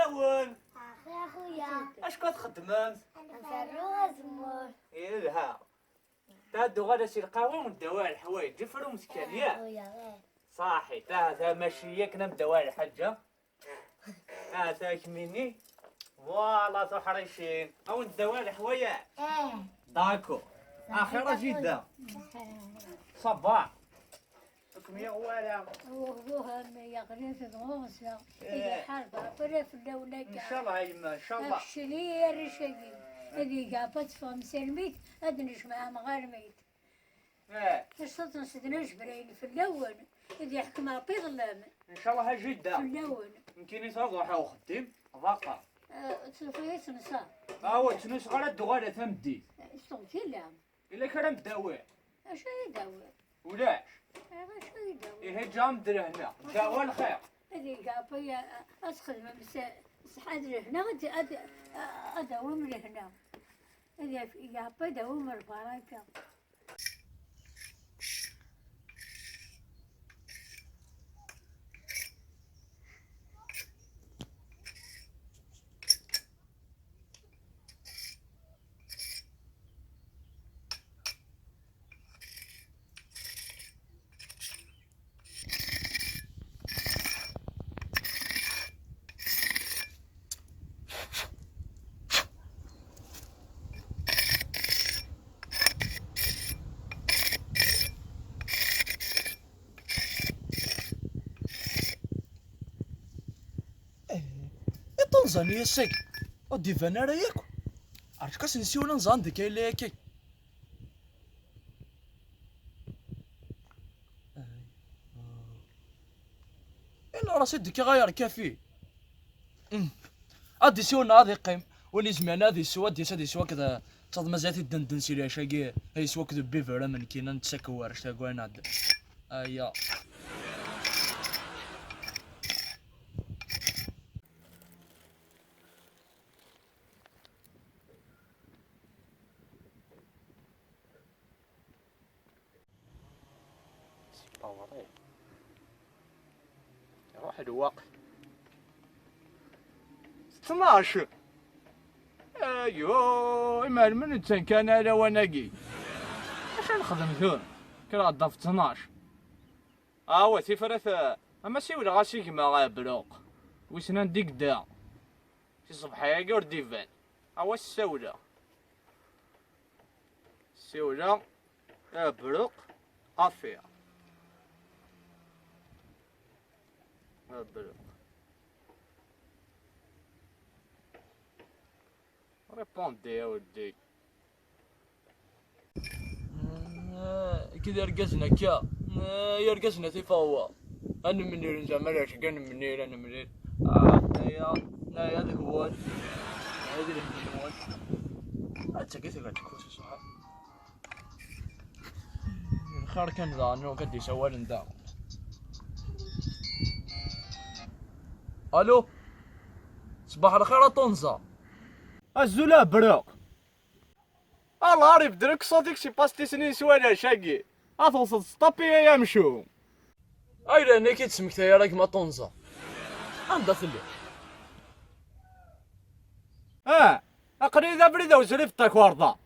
ناون اخي اخويا اش كتخدمم؟ نفرو الزمور يلها تادو غادا شي القهوه ونداوها الحوايج جفرو مسكان ياك اخويا صاحي تا ماشي ياك نداوها الحاجه تاك مني فوالا تحرشين او نداوها الحوايج داكو اخيرا جدا صباح حكم يا غوالا وهو يا غريب غوصة هي حربة فرف الدولة ان شاء الله يما ان شاء الله أكشلي الرشاقي هذي قابت فم سلميت أدنش مع مغارميت تشتط نسدناش برين في اللون إذا يحكم بيظلم ان شاء الله في جدا اللون يمكن يصغح وخدم ضاقه صفيت نصا تنوس غالا الدغاله تمدي صوتي لا الا كان مداوي اش يداوي ولاش اش يداوي إيه جام دري هنا داوى الخير هذي قابة أدخل بس حاضر هنا أداوم لهنا هذي قابة دوم البركة تنزانيا ساك ودي فانا راه ياكو عرفت كاس نسيونا نزان ديك الا ياكي انا راسي ديك غاير كافي ادي سيونا هذه قيم وني زمان هذه سوا دي سادي سوا كذا تصاد مزاتي دندن سيريا شاقي هي سوا كذا بيفر من كينا نتسكوار شتاقوين هذا ايا روح الوقت 12 ايوا ما من كان انا وناقي اش نخدم ثون كرا غدا في 12 تفرث اما سي ولا غاسي كيما غابروق ويسنا نديك دا في صبحيا كور ديفان الساولة الساولة بروق افيا بروق ريبوندي يا ودي كذا رقصنا كا يرقصنا تيفاوا انا منير زعما لا شكان منير انا منير يا هذاك هو هذا اللي هو انت كيف قاعد تكون صح الخير كان ذا انه قد يسوى لنا الو صباح الخير طنزة الزولا بروق الله عارف درك صديق شي باستي سنين سوالا شاقي توصل سطابي يا مشو اي لانك تسمكت يا راك ما طنزة عندها ثلي اقري ذا بريدة وزريفتك ورطة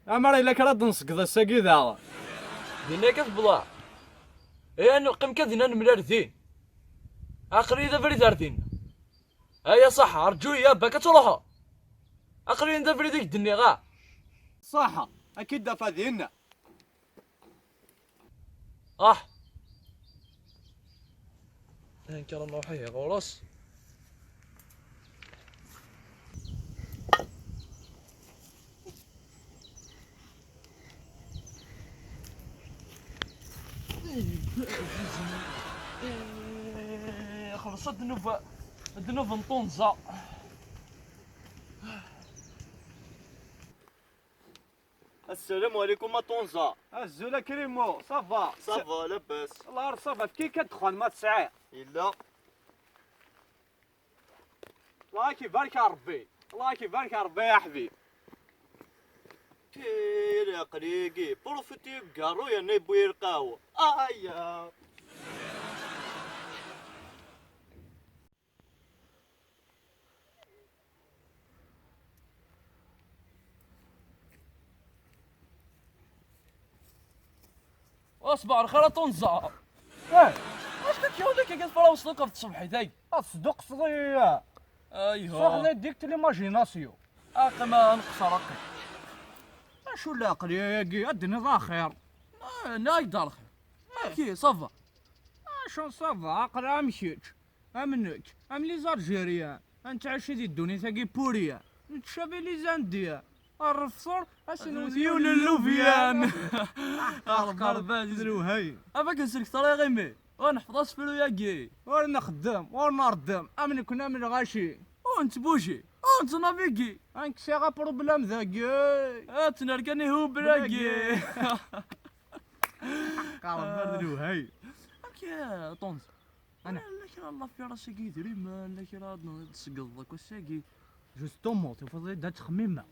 امري لك رد نسقط الساقي ذا دينا كتبضاع ايه انا قم كذنا نملارثين اقري ذا بريد ارثين ايا صح ارجو يا باك تروحوا اقري ذا بريدك دني غا صح اكيد دفا ذينا كان نروح هي غورس خلصت الدنوف نطونزا السلام عليكم طنجة. الزولا كريمو صافا صافا لاباس. الله صافا كي كتدخل ما تسعى إلا الله كيبارك ربي الله كيبارك ربي يا حبيب كير يا قريقي بروفيتي بقارو يا نيبوي القهوة اصبع الخير تنزع. ايه واش كيقول لك قد فرا وصلك في الصبح تاي؟ اصدق صغير ايوه صغير ديك ليماجيناسيون اقما نقصر رقي. شو العقل يا كي الدنيا ذا خير نايد الخير كي صافا. شو صافا عقل مشيت امنك ام لي زالجيريان انت عايش دي الدنيا تاكي بوريا نتشابي لي زانديا الرفصور اسنوثيو للوفيان اخبار بادي درو هاي افاك نسلك طريق غيمي ونحفظ اسفلو يا كي. ورنا خدام ورنا ردام امن كنا من غاشي وانت بوشي وانت نافيكي انك سيغا بروبلام ذاكي تنركني هو براكي. قال درو هاي كي طونس أنا. لك الله في راسي كي دري ما لك راه تسقضك وساكي. جوستومون تفضل دا تخميمه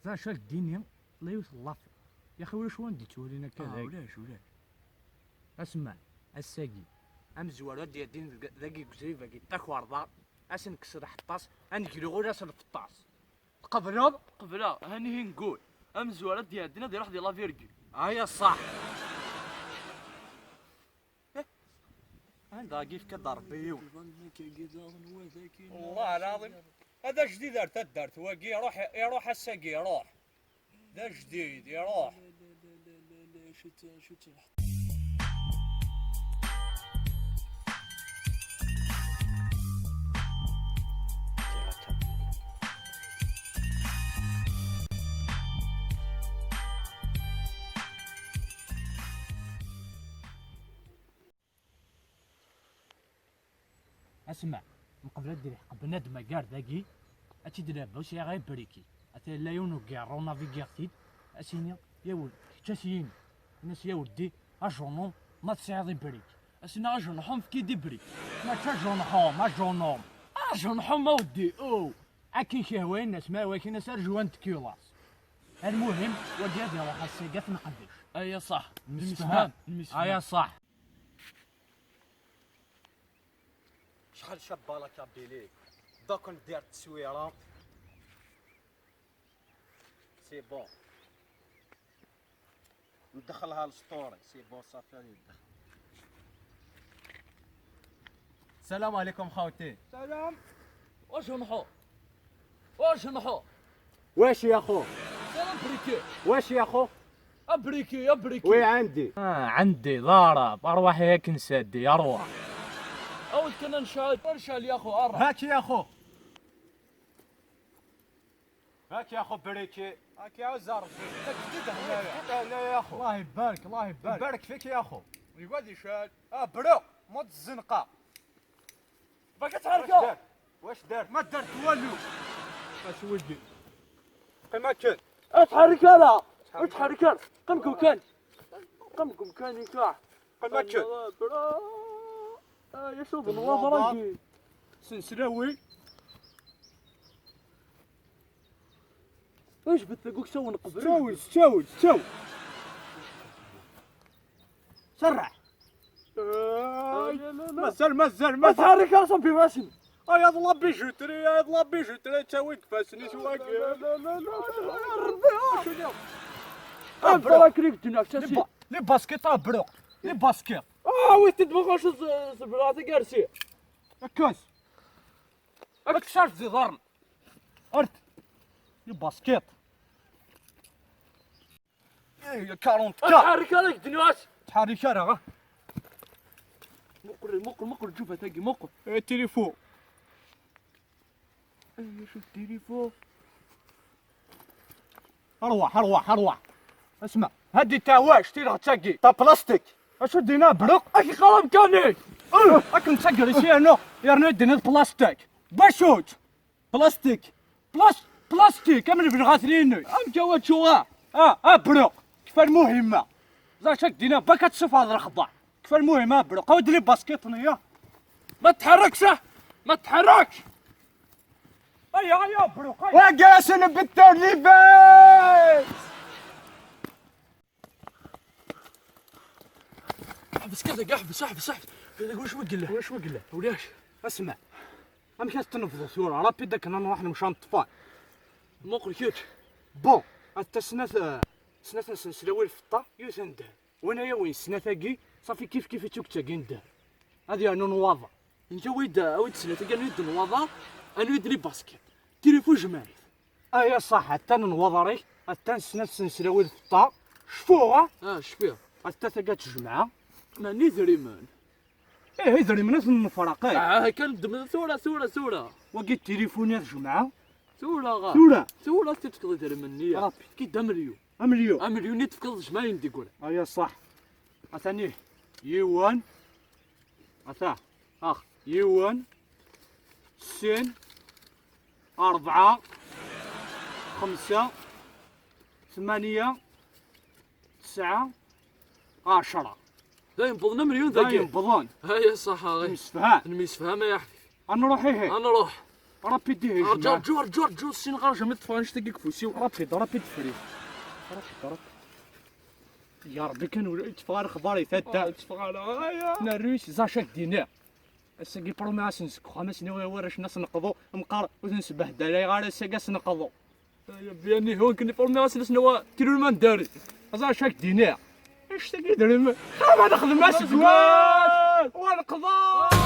ذا شاك الدنيا الله يوصل لافي يا اخي ولا شو عندي تولينا كذا ولاش اسمع الساقي ام زوالو ديال الدين ذاكي كزريفه كي تاك ورضا اسن كسر حطاس انكي غير اسن فطاس قبلوا قبلا هاني نقول ام زوالات ديال الدين ديال واحد لا فيركي. هيا صح هذا كيف كضربيو والله العظيم هذا جديد درت واقي يروح الساقي يروح ذا جديد يروح شو اسمع من قبل دير حق بنادم كاع ذاكي اتي دابا واش غير بريكي اتي لا يونو كاع رو نافيغاتيد اسينيا يا ولد تاسين الناس يا ولدي اجونوم ما تسيعدي بريك اسينا اجونحوم في كيدي بريك ما تجونحوم اجونوم اجونحوم ودي او اكي شهوين الناس ما واكي ناس رجوان كيلاس المهم ودي هذه راح السيقات نقدش اي صح المسفهام ايا صح شحال شاب بالك يا بيلي دوك ندير التصويره سي بون ندخلها للسطوري سي بون صافي ندخل. السلام عليكم خوتي. سلام واش نحو واش يا خو سلام بريكي واش يا خو ابريكي وي عندي عندي ضارب ارواح هيك نسدي ارواح اود كنا نشال يا اخو ارى هاك يا خو هاك يا خو بريكي هاك يا زرب جديد هنايا يا خو الله يبارك الله يبارك يبارك فيك يا خو يقعد يشال برو مود الزنقه باقي تحركوا واش دارت ما درت والو اش ودي كما كان اتحرك انا اتحرك قمكم كان يكاع كما كان يا شوف الوضع راكي سنسلاوي ايش بتقولك سوي نقبل استوي سرع مازال ما تحرك يا صاحبي راسي يا ضلا بيجوتري تا وين كفاسني سواك لا راك ريك الدنيا تاسي لي باسكيت برو لي باسكيت وين تدبغوش صبراتي كارسي كاس راك شارف زي ضرن ارت لي باسكيت يا 40 تحرك راك الدنيا تحرك راه مقر شوفها تاقي مقر التليفون شوف التليفون اروح اسمع هدي تا واش تيرا تاقي تا بلاستيك اش دينا برق اكي قلم كاني اك نتسقر شي انا يرني دينا بلاستيك باشوت بلاستيك بلاستيك امن في الغاسلين ام جواد شو برق كيف المهمه زاشك دينا باكا تشوف هذا الخضع كيف المهمه برق ود لي باسكيطني ما تحركش يا برق وقاسن بالترليفات احبس كذا احبس واش وقله ولاش اسمع ام كانت تنفضوا صوره رابي داك انا نروح نمشي نطفال مقر كيت بون انت سنات سلاوي الفطه يوسنده وانا يا وين السنه تاقي صافي كيف توك تاقي ندير هذه انا نواضه انت ويد سنتي كان يد نواضه انا يد لي باسكيت تليفون جمالي يا صح حتى نواضري حتى السنه سنسلاوي الفطا شفوها شفيها حتى تاقا تجمعها ماني دريمان يدري من الفرقات كان دم ثوره وقيت التليفونات جمعها ثوره ثوره تتفقد درمني ربي كي دا مليون مليون تفقد جمعين دي قول يا صح عثاني يوان عثا يوان سين 4 5 8 9 10 دايم بضنا مليون دايم بضان هيا صح مسفهان المسفهمه يا حبيبي انا نروحي هي انا روح ربي ديه جور السين غارجه ما تفانش تلقى كفوسي ربي تفري ربي يا ربي كان تفغار خباري ثلاثة نرويش زاشاك دينا الساقي بروماس نسكو 5 سنين ورش ناس نقضو مقار ونسبه دالاي غار الساقاس نقضو يا بياني هون كني بروماس نسنوا تيرو المان داري زاشاك دينا اش تاقي درهم خاف نخدم اسكوات ونقضو